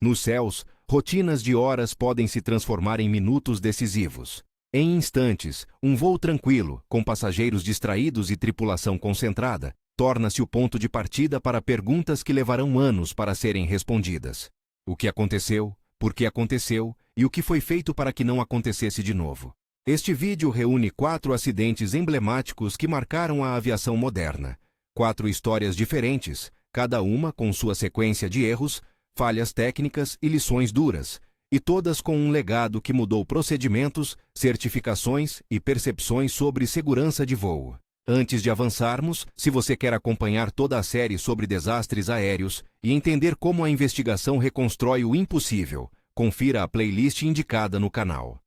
Nos céus, rotinas de horas podem se transformar em minutos decisivos. Em instantes, um voo tranquilo, com passageiros distraídos e tripulação concentrada, torna-se o ponto de partida para perguntas que levarão anos para serem respondidas. O que aconteceu, por que aconteceu e o que foi feito para que não acontecesse de novo. Este vídeo reúne 4 acidentes emblemáticos que marcaram a aviação moderna. 4 histórias diferentes, cada uma com sua sequência de erros, falhas técnicas e lições duras, e todas com um legado que mudou procedimentos, certificações e percepções sobre segurança de voo. Antes de avançarmos, se você quer acompanhar toda a série sobre desastres aéreos e entender como a investigação reconstrói o impossível, confira a playlist indicada no canal.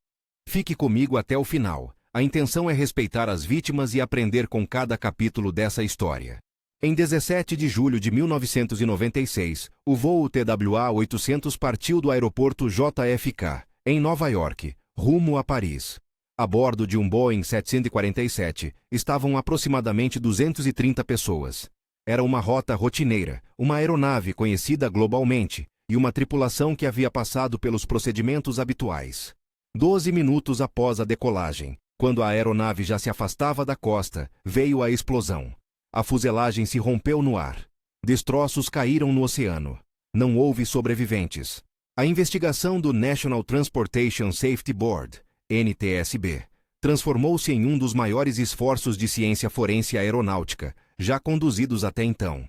Fique comigo até o final. A intenção é respeitar as vítimas e aprender com cada capítulo dessa história. Em 17 de julho de 1996, o voo TWA-800 partiu do aeroporto JFK, em Nova York, rumo a Paris. A bordo de um Boeing 747, estavam aproximadamente 230 pessoas. Era uma rota rotineira, uma aeronave conhecida globalmente, e uma tripulação que havia passado pelos procedimentos habituais. 12 minutos após a decolagem, quando a aeronave já se afastava da costa, veio a explosão. A fuselagem se rompeu no ar. Destroços caíram no oceano. Não houve sobreviventes. A investigação do National Transportation Safety Board, NTSB, transformou-se em um dos maiores esforços de ciência forense aeronáutica, já conduzidos até então.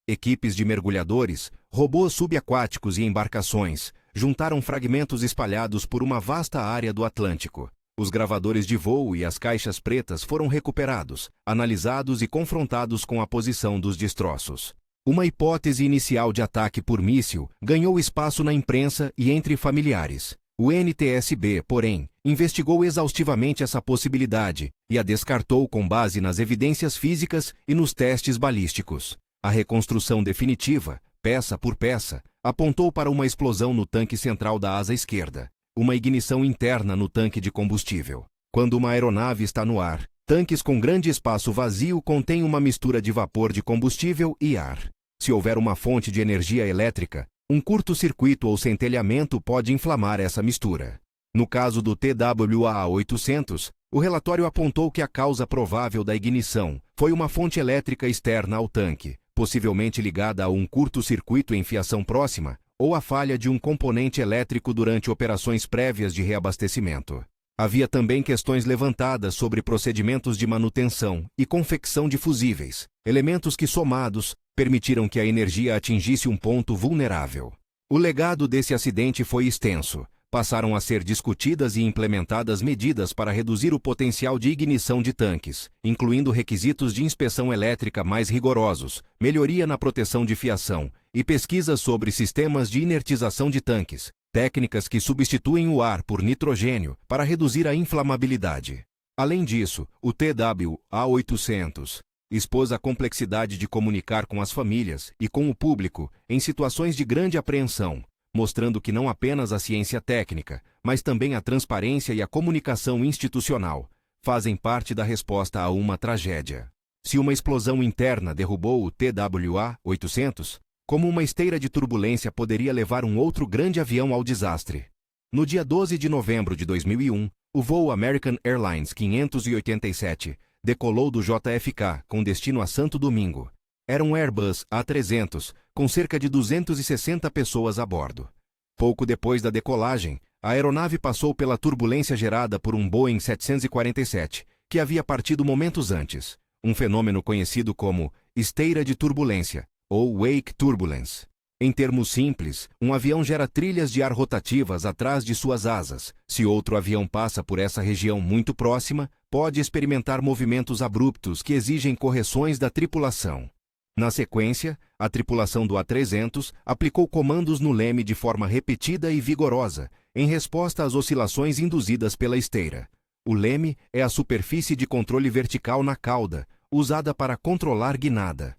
Equipes de mergulhadores, robôs subaquáticos e embarcações juntaram fragmentos espalhados por uma vasta área do Atlântico. Os gravadores de voo e as caixas pretas foram recuperados, analisados e confrontados com a posição dos destroços. Uma hipótese inicial de ataque por míssil ganhou espaço na imprensa e entre familiares. O NTSB, porém, investigou exaustivamente essa possibilidade e a descartou com base nas evidências físicas e nos testes balísticos. A reconstrução definitiva, peça por peça, apontou para uma explosão no tanque central da asa esquerda, uma ignição interna no tanque de combustível. Quando uma aeronave está no ar, tanques com grande espaço vazio contêm uma mistura de vapor de combustível e ar. Se houver uma fonte de energia elétrica, um curto-circuito ou centelhamento pode inflamar essa mistura. No caso do TWA-800, o relatório apontou que a causa provável da ignição foi uma fonte elétrica externa ao tanque, possivelmente ligada a um curto-circuito em fiação próxima, ou a falha de um componente elétrico durante operações prévias de reabastecimento. Havia também questões levantadas sobre procedimentos de manutenção e confecção de fusíveis, elementos que, somados, permitiram que a energia atingisse um ponto vulnerável. O legado desse acidente foi extenso. Passaram a ser discutidas e implementadas medidas para reduzir o potencial de ignição de tanques, incluindo requisitos de inspeção elétrica mais rigorosos, melhoria na proteção de fiação e pesquisas sobre sistemas de inertização de tanques, técnicas que substituem o ar por nitrogênio para reduzir a inflamabilidade. Além disso, o TWA-800 expôs a complexidade de comunicar com as famílias e com o público em situações de grande apreensão, mostrando que não apenas a ciência técnica, mas também a transparência e a comunicação institucional fazem parte da resposta a uma tragédia. Se uma explosão interna derrubou o TWA-800, como uma esteira de turbulência poderia levar um outro grande avião ao desastre? No dia 12 de novembro de 2001, o voo American Airlines 587 decolou do JFK com destino a Santo Domingo. Era um Airbus A300, com cerca de 260 pessoas a bordo. Pouco depois da decolagem, a aeronave passou pela turbulência gerada por um Boeing 747, que havia partido momentos antes, um fenômeno conhecido como esteira de turbulência, ou wake turbulence. Em termos simples, um avião gera trilhas de ar rotativas atrás de suas asas. Se outro avião passa por essa região muito próxima, pode experimentar movimentos abruptos que exigem correções da tripulação. Na sequência, a tripulação do A300 aplicou comandos no leme de forma repetida e vigorosa, em resposta às oscilações induzidas pela esteira. O leme é a superfície de controle vertical na cauda, usada para controlar guinada.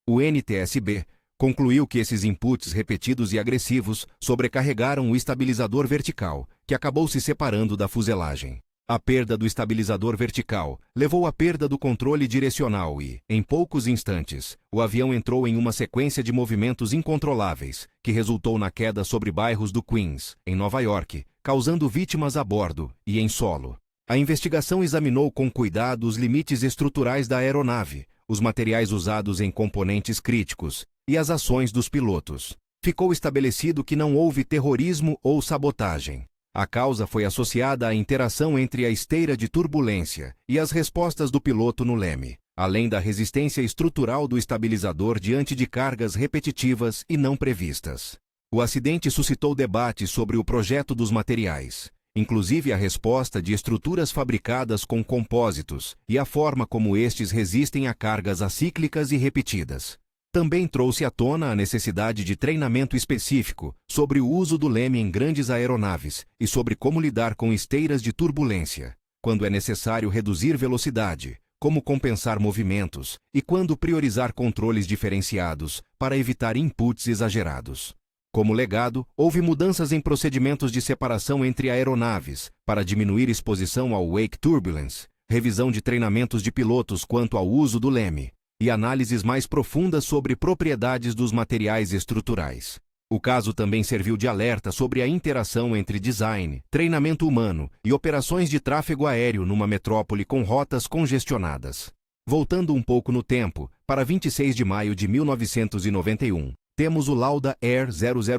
O NTSB concluiu que esses inputs repetidos e agressivos sobrecarregaram o estabilizador vertical, que acabou se separando da fuselagem. A perda do estabilizador vertical levou à perda do controle direcional e, em poucos instantes, o avião entrou em uma sequência de movimentos incontroláveis, que resultou na queda sobre bairros do Queens, em Nova York, causando vítimas a bordo e em solo. A investigação examinou com cuidado os limites estruturais da aeronave, os materiais usados em componentes críticos e as ações dos pilotos. Ficou estabelecido que não houve terrorismo ou sabotagem. A causa foi associada à interação entre a esteira de turbulência e as respostas do piloto no leme, além da resistência estrutural do estabilizador diante de cargas repetitivas e não previstas. O acidente suscitou debates sobre o projeto dos materiais, inclusive a resposta de estruturas fabricadas com compósitos e a forma como estes resistem a cargas acíclicas e repetidas. Também trouxe à tona a necessidade de treinamento específico sobre o uso do leme em grandes aeronaves e sobre como lidar com esteiras de turbulência, quando é necessário reduzir velocidade, como compensar movimentos e quando priorizar controles diferenciados para evitar inputs exagerados. Como legado, houve mudanças em procedimentos de separação entre aeronaves para diminuir exposição ao wake turbulence, revisão de treinamentos de pilotos quanto ao uso do leme, e análises mais profundas sobre propriedades dos materiais estruturais. O caso também serviu de alerta sobre a interação entre design, treinamento humano e operações de tráfego aéreo numa metrópole com rotas congestionadas. Voltando um pouco no tempo, para 26 de maio de 1991, temos o Lauda Air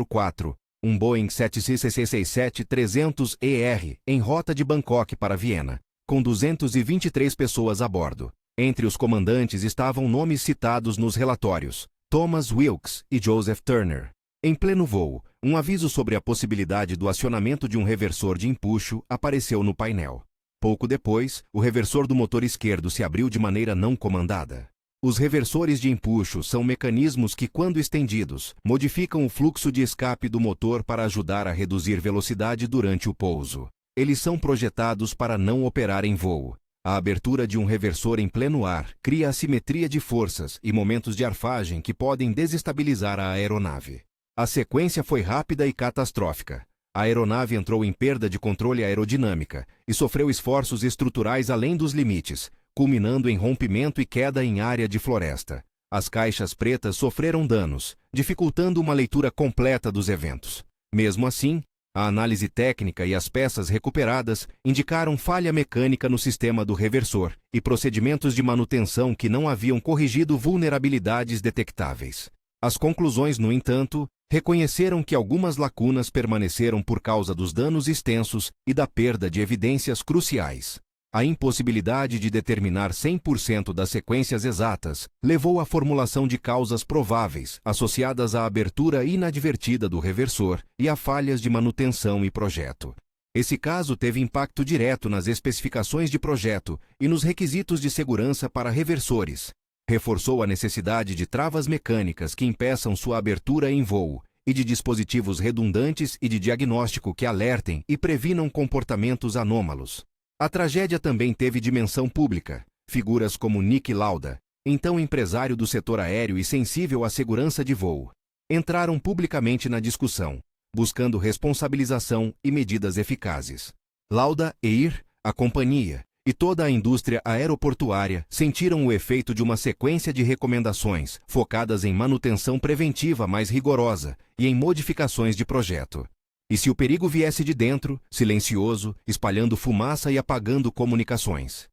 004, um Boeing 767-300ER, em rota de Bangkok para Viena, com 223 pessoas a bordo. Entre os comandantes estavam nomes citados nos relatórios, Thomas Wilkes e Joseph Turner. Em pleno voo, um aviso sobre a possibilidade do acionamento de um reversor de empuxo apareceu no painel. Pouco depois, o reversor do motor esquerdo se abriu de maneira não comandada. Os reversores de empuxo são mecanismos que, quando estendidos, modificam o fluxo de escape do motor para ajudar a reduzir velocidade durante o pouso. Eles são projetados para não operar em voo. A abertura de um reversor em pleno ar cria assimetria de forças e momentos de arfagem que podem desestabilizar a aeronave. A sequência foi rápida e catastrófica. A aeronave entrou em perda de controle aerodinâmica e sofreu esforços estruturais além dos limites, culminando em rompimento e queda em área de floresta. As caixas pretas sofreram danos, dificultando uma leitura completa dos eventos. Mesmo assim, a análise técnica e as peças recuperadas indicaram falha mecânica no sistema do reversor e procedimentos de manutenção que não haviam corrigido vulnerabilidades detectáveis. As conclusões, no entanto, reconheceram que algumas lacunas permaneceram por causa dos danos extensos e da perda de evidências cruciais. A impossibilidade de determinar 100% das sequências exatas levou à formulação de causas prováveis associadas à abertura inadvertida do reversor e a falhas de manutenção e projeto. Esse caso teve impacto direto nas especificações de projeto e nos requisitos de segurança para reversores. Reforçou a necessidade de travas mecânicas que impeçam sua abertura em voo e de dispositivos redundantes e de diagnóstico que alertem e previnam comportamentos anômalos. A tragédia também teve dimensão pública. Figuras como Niki Lauda, então empresário do setor aéreo e sensível à segurança de voo, entraram publicamente na discussão, buscando responsabilização e medidas eficazes. Lauda, Air, a companhia e toda a indústria aeroportuária sentiram o efeito de uma sequência de recomendações focadas em manutenção preventiva mais rigorosa e em modificações de projeto. E se o perigo viesse de dentro, silencioso, espalhando fumaça e apagando comunicações?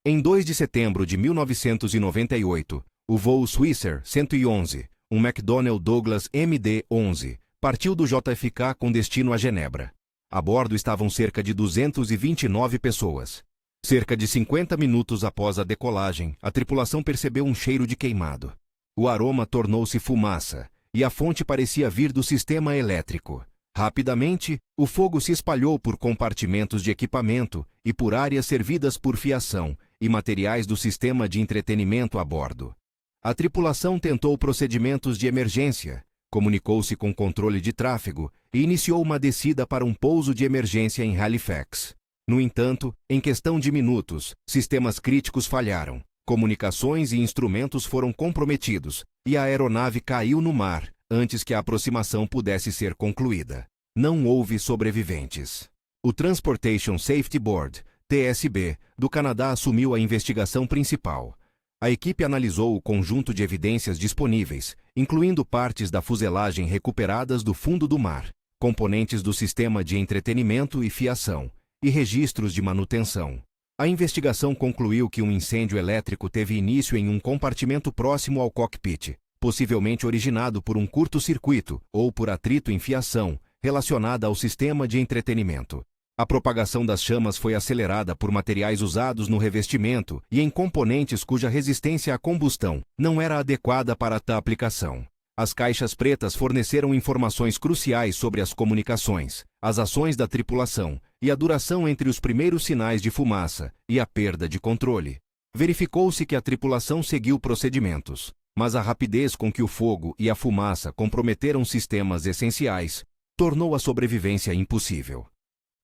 Em 2 de setembro de 1998, o voo Swissair 111, um McDonnell Douglas MD-11, partiu do JFK com destino a Genebra. A bordo estavam cerca de 229 pessoas. Cerca de 50 minutos após a decolagem, a tripulação percebeu um cheiro de queimado. O aroma tornou-se fumaça, e a fonte parecia vir do sistema elétrico. Rapidamente, o fogo se espalhou por compartimentos de equipamento e por áreas servidas por fiação e materiais do sistema de entretenimento a bordo. A tripulação tentou procedimentos de emergência, comunicou-se com o controle de tráfego e iniciou uma descida para um pouso de emergência em Halifax. No entanto, em questão de minutos, sistemas críticos falharam, comunicações e instrumentos foram comprometidos e a aeronave caiu no mar antes que a aproximação pudesse ser concluída. Não houve sobreviventes. O Transportation Safety Board, TSB, do Canadá assumiu a investigação principal. A equipe analisou o conjunto de evidências disponíveis, incluindo partes da fuselagem recuperadas do fundo do mar, componentes do sistema de entretenimento e fiação, e registros de manutenção. A investigação concluiu que um incêndio elétrico teve início em um compartimento próximo ao cockpit, possivelmente originado por um curto-circuito ou por atrito em fiação, relacionada ao sistema de entretenimento. A propagação das chamas foi acelerada por materiais usados no revestimento e em componentes cuja resistência à combustão não era adequada para a aplicação. As caixas pretas forneceram informações cruciais sobre as comunicações, as ações da tripulação e a duração entre os primeiros sinais de fumaça e a perda de controle. Verificou-se que a tripulação seguiu procedimentos, mas a rapidez com que o fogo e a fumaça comprometeram sistemas essenciais tornou a sobrevivência impossível.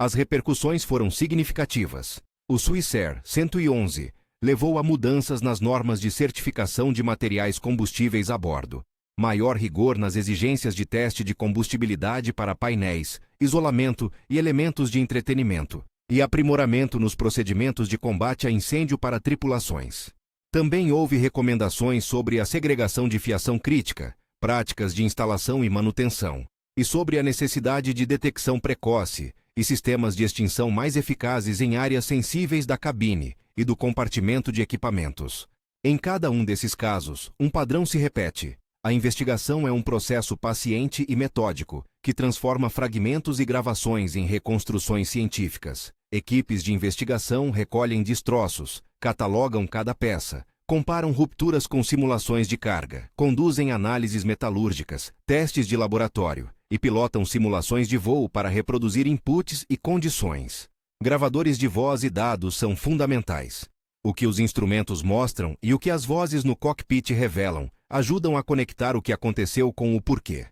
As repercussões foram significativas. O Swissair 111 levou a mudanças nas normas de certificação de materiais combustíveis a bordo, maior rigor nas exigências de teste de combustibilidade para painéis, isolamento e elementos de entretenimento, e aprimoramento nos procedimentos de combate a incêndio para tripulações. Também houve recomendações sobre a segregação de fiação crítica, práticas de instalação e manutenção, e sobre a necessidade de detecção precoce e sistemas de extinção mais eficazes em áreas sensíveis da cabine e do compartimento de equipamentos. Em cada um desses casos, um padrão se repete. A investigação é um processo paciente e metódico, que transforma fragmentos e gravações em reconstruções científicas. Equipes de investigação recolhem destroços, catalogam cada peça, comparam rupturas com simulações de carga, conduzem análises metalúrgicas, testes de laboratório e pilotam simulações de voo para reproduzir inputs e condições. Gravadores de voz e dados são fundamentais. O que os instrumentos mostram e o que as vozes no cockpit revelam ajudam a conectar o que aconteceu com o porquê.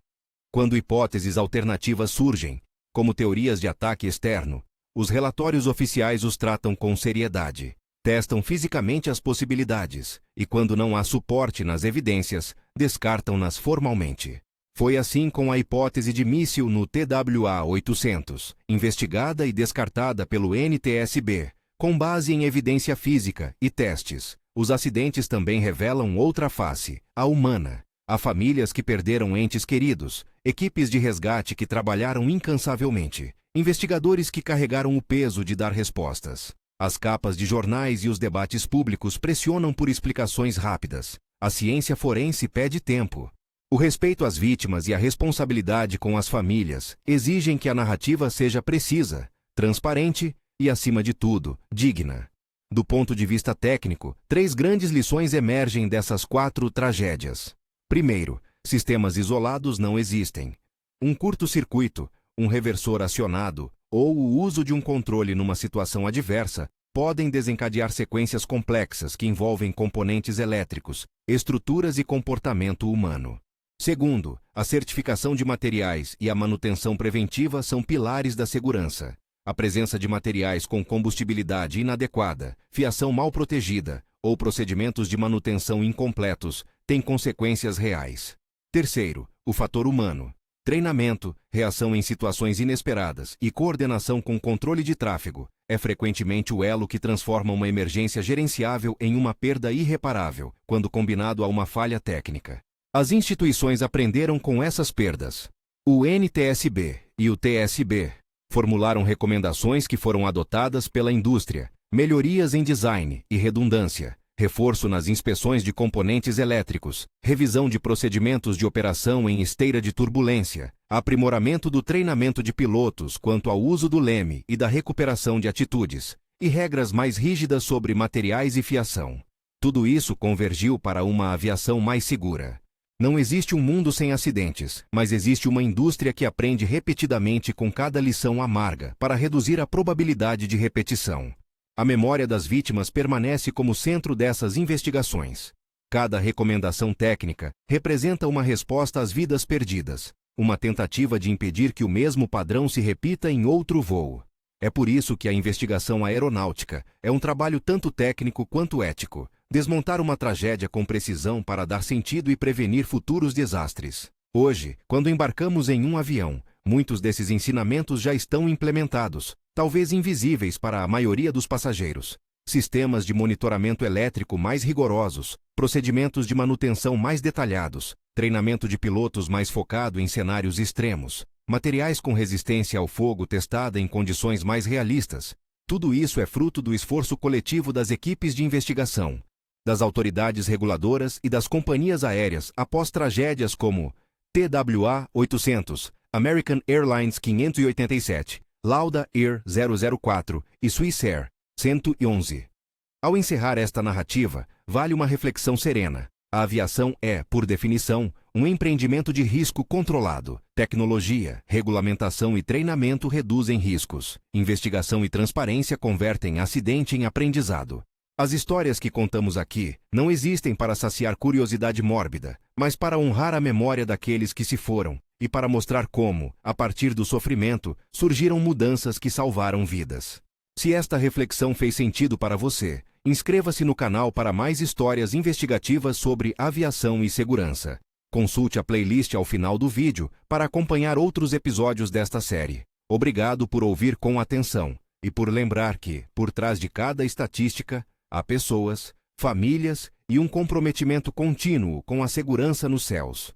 Quando hipóteses alternativas surgem, como teorias de ataque externo, os relatórios oficiais os tratam com seriedade, testam fisicamente as possibilidades e, quando não há suporte nas evidências, descartam-nas formalmente. Foi assim com a hipótese de míssil no TWA-800, investigada e descartada pelo NTSB, com base em evidência física e testes. Os acidentes também revelam outra face, a humana. Há famílias que perderam entes queridos, equipes de resgate que trabalharam incansavelmente, investigadores que carregaram o peso de dar respostas. As capas de jornais e os debates públicos pressionam por explicações rápidas. A ciência forense pede tempo. O respeito às vítimas e a responsabilidade com as famílias exigem que a narrativa seja precisa, transparente e, acima de tudo, digna. Do ponto de vista técnico, 3 grandes lições emergem dessas 4 tragédias. Primeiro, sistemas isolados não existem. Um curto-circuito, um reversor acionado ou o uso de um controle numa situação adversa podem desencadear sequências complexas que envolvem componentes elétricos, estruturas e comportamento humano. Segundo, a certificação de materiais e a manutenção preventiva são pilares da segurança. A presença de materiais com combustibilidade inadequada, fiação mal protegida ou procedimentos de manutenção incompletos tem consequências reais. Terceiro, o fator humano. Treinamento, reação em situações inesperadas e coordenação com controle de tráfego é frequentemente o elo que transforma uma emergência gerenciável em uma perda irreparável, quando combinado a uma falha técnica. As instituições aprenderam com essas perdas. O NTSB e o TSB formularam recomendações que foram adotadas pela indústria, melhorias em design e redundância, reforço nas inspeções de componentes elétricos, revisão de procedimentos de operação em esteira de turbulência, aprimoramento do treinamento de pilotos quanto ao uso do leme e da recuperação de atitudes, e regras mais rígidas sobre materiais e fiação. Tudo isso convergiu para uma aviação mais segura. Não existe um mundo sem acidentes, mas existe uma indústria que aprende repetidamente com cada lição amarga para reduzir a probabilidade de repetição. A memória das vítimas permanece como centro dessas investigações. Cada recomendação técnica representa uma resposta às vidas perdidas, uma tentativa de impedir que o mesmo padrão se repita em outro voo. É por isso que a investigação aeronáutica é um trabalho tanto técnico quanto ético. Desmontar uma tragédia com precisão para dar sentido e prevenir futuros desastres. Hoje, quando embarcamos em um avião, muitos desses ensinamentos já estão implementados, talvez invisíveis para a maioria dos passageiros. Sistemas de monitoramento elétrico mais rigorosos, procedimentos de manutenção mais detalhados, treinamento de pilotos mais focado em cenários extremos, materiais com resistência ao fogo testada em condições mais realistas. Tudo isso é fruto do esforço coletivo das equipes de investigação, das autoridades reguladoras e das companhias aéreas após tragédias como TWA-800, American Airlines 587, Lauda Air 004 e Swissair 111. Ao encerrar esta narrativa, vale uma reflexão serena. A aviação é, por definição, um empreendimento de risco controlado. Tecnologia, regulamentação e treinamento reduzem riscos. Investigação e transparência convertem acidente em aprendizado. As histórias que contamos aqui não existem para saciar curiosidade mórbida, mas para honrar a memória daqueles que se foram e para mostrar como, a partir do sofrimento, surgiram mudanças que salvaram vidas. Se esta reflexão fez sentido para você, inscreva-se no canal para mais histórias investigativas sobre aviação e segurança. Consulte a playlist ao final do vídeo para acompanhar outros episódios desta série. Obrigado por ouvir com atenção e por lembrar que, por trás de cada estatística, há pessoas, famílias e um comprometimento contínuo com a segurança nos céus.